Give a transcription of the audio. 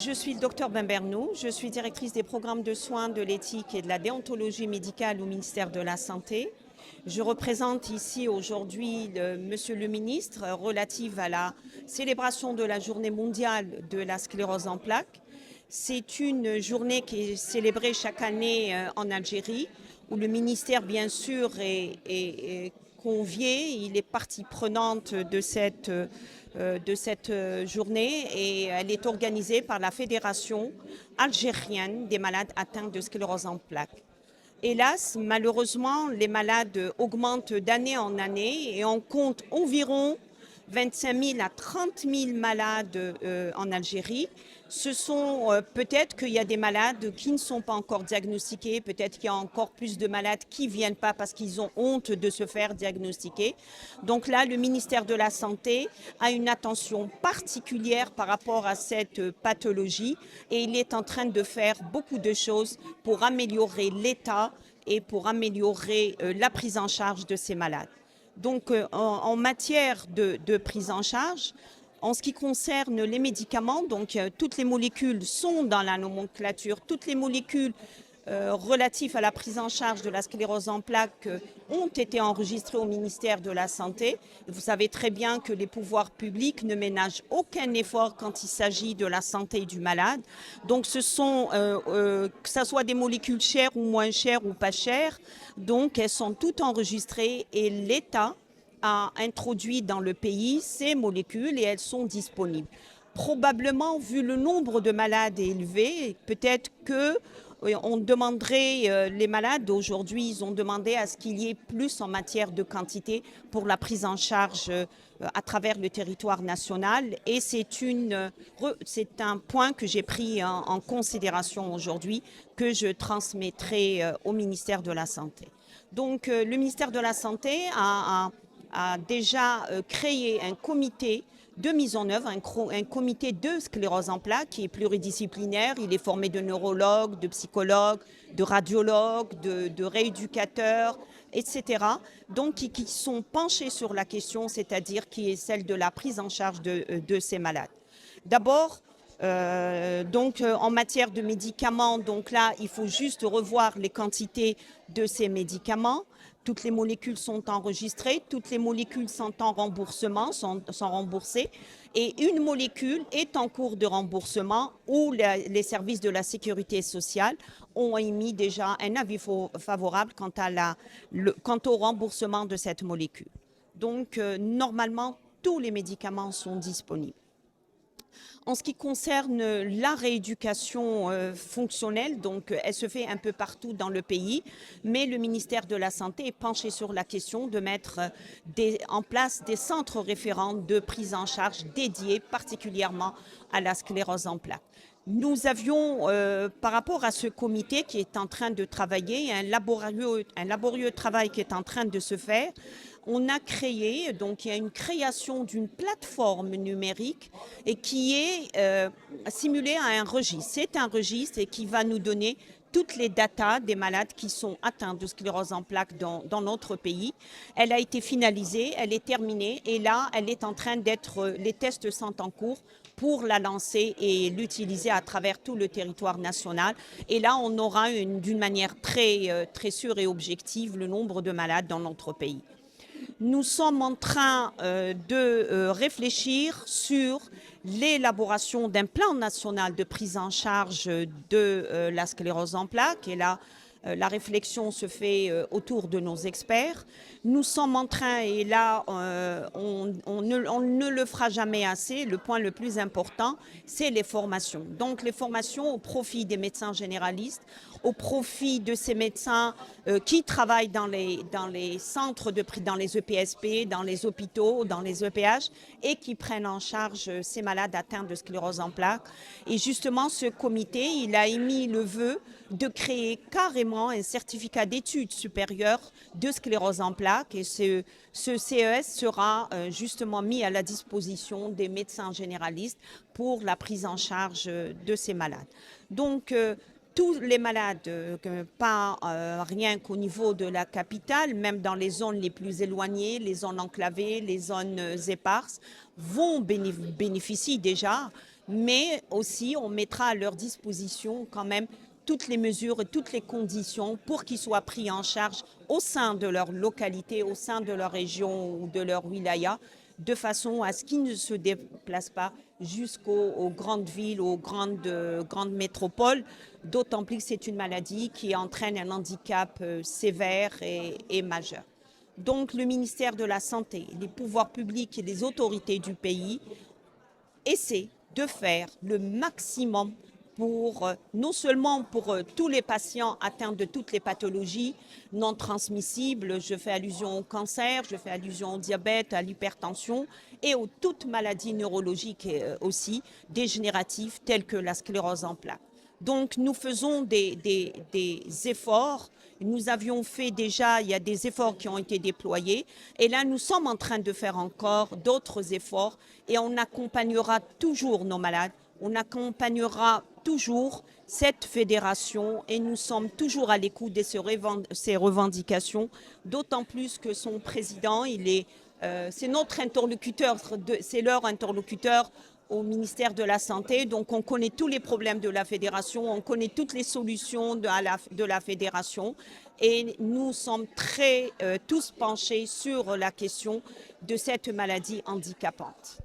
je suis le docteur Bimbernou, je suis directrice des programmes de soins de l'éthique et de la déontologie médicale au ministère de la Santé. Je représente ici aujourd'hui Monsieur le ministre relative à la célébration de la journée mondiale de la sclérose en plaques. C'est une journée qui est célébrée chaque année en Algérie, où le ministère, bien sûr, est convié, il est partie prenante de cette journée et elle est organisée par la Fédération algérienne des malades atteints de sclérose en plaques. Hélas, malheureusement, les malades augmentent d'année en année et on compte environ 25 000 à 30 000 malades en Algérie. Ce sont peut-être qu'il y a des malades qui ne sont pas encore diagnostiqués, peut-être qu'il y a encore plus de malades qui ne viennent pas parce qu'ils ont honte de se faire diagnostiquer. Donc là, le ministère de la Santé a une attention particulière par rapport à cette pathologie et il est en train de faire beaucoup de choses pour améliorer l'état et pour améliorer la prise en charge de ces malades. Donc, en matière de prise en charge, en ce qui concerne les médicaments, donc toutes les molécules sont dans la nomenclature, toutes les molécules relatives à la prise en charge de la sclérose en plaques ont été enregistrées au ministère de la Santé. Vous savez très bien que les pouvoirs publics ne ménagent aucun effort quand il s'agit de la santé du malade. Donc ce sont, que ce soit des molécules chères ou moins chères ou pas chères, donc elles sont toutes enregistrées et l'État a introduit dans le pays ces molécules et elles sont disponibles. Probablement, vu le nombre de malades élevé, peut-être que on demanderait, les malades aujourd'hui, ils ont demandé à ce qu'il y ait plus en matière de quantité pour la prise en charge à travers le territoire national. Et c'est un point que j'ai pris en considération aujourd'hui, que je transmettrai au ministère de la Santé. Donc le ministère de la Santé a déjà créé un comité de mise en œuvre, un comité de sclérose en plaques qui est pluridisciplinaire. Il est formé de neurologues, de psychologues, de radiologues, de rééducateurs, etc. Donc qui sont penchés sur la question, c'est-à-dire qui est celle de la prise en charge de ces malades. D'abord, en matière de médicaments, donc là, il faut juste revoir les quantités de ces médicaments. Toutes les molécules sont enregistrées, toutes les molécules sont en remboursement, sont remboursées. Et une molécule est en cours de remboursement où les services de la sécurité sociale ont émis déjà un avis favorable quant au remboursement de cette molécule. Donc, normalement, tous les médicaments sont disponibles. En ce qui concerne la rééducation fonctionnelle, donc elle se fait un peu partout dans le pays, mais le ministère de la Santé est penché sur la question de mettre en place des centres référents de prise en charge dédiés particulièrement à la sclérose en plaques. Nous avions, par rapport à ce comité qui est en train de travailler, un laborieux travail qui est en train de se faire. On a créé, donc il y a une création d'une plateforme numérique et qui est simulée à un registre. C'est un registre et qui va nous donner toutes les datas des malades qui sont atteints de sclérose en plaques dans notre pays. Elle a été finalisée, elle est terminée et là, elle est en train les tests sont en cours pour la lancer et l'utiliser à travers tout le territoire national. Et là, on aura d'une manière très sûre et objective le nombre de malades dans notre pays. Nous sommes en train de réfléchir sur l'élaboration d'un plan national de prise en charge de la sclérose en plaques. Et là, la réflexion se fait autour de nos experts. Nous sommes en train, et là, on ne le fera jamais assez, le point le plus important, c'est les formations. Donc les formations au profit des médecins généralistes, au profit de ces médecins qui travaillent dans les centres dans les EPSP, dans les hôpitaux, dans les EPH et qui prennent en charge ces malades atteints de sclérose en plaques. Et justement, ce comité, il a émis le vœu de créer carrément un certificat d'études supérieures de sclérose en plaques et ce CES sera justement mis à la disposition des médecins généralistes pour la prise en charge de ces malades. Donc, tous les malades, pas rien qu'au niveau de la capitale, même dans les zones les plus éloignées, les zones enclavées, les zones éparses, bénéficient déjà mais aussi on mettra à leur disposition quand même toutes les mesures et toutes les conditions pour qu'ils soient pris en charge au sein de leur localité, au sein de leur région ou de leur wilaya, de façon à ce qu'ils ne se déplacent pas jusqu'aux grandes villes, aux grandes métropoles, d'autant plus que c'est une maladie qui entraîne un handicap sévère et majeur. Donc le ministère de la Santé, les pouvoirs publics et les autorités du pays essaient de faire le maximum pour, non seulement pour tous les patients atteints de toutes les pathologies non transmissibles, je fais allusion au cancer, je fais allusion au diabète, à l'hypertension et aux toutes maladies neurologiques aussi dégénératives telles que la sclérose en plaques. Donc nous faisons des efforts. Nous avions fait déjà, il y a des efforts qui ont été déployés et là nous sommes en train de faire encore d'autres efforts et on accompagnera toujours nos malades, on accompagnera toujours cette fédération et nous sommes toujours à l'écoute de ces revendications, d'autant plus que son président, c'est notre interlocuteur, c'est leur interlocuteur au ministère de la Santé. Donc on connaît tous les problèmes de la fédération, on connaît toutes les solutions de la fédération et nous sommes tous penchés sur la question de cette maladie handicapante.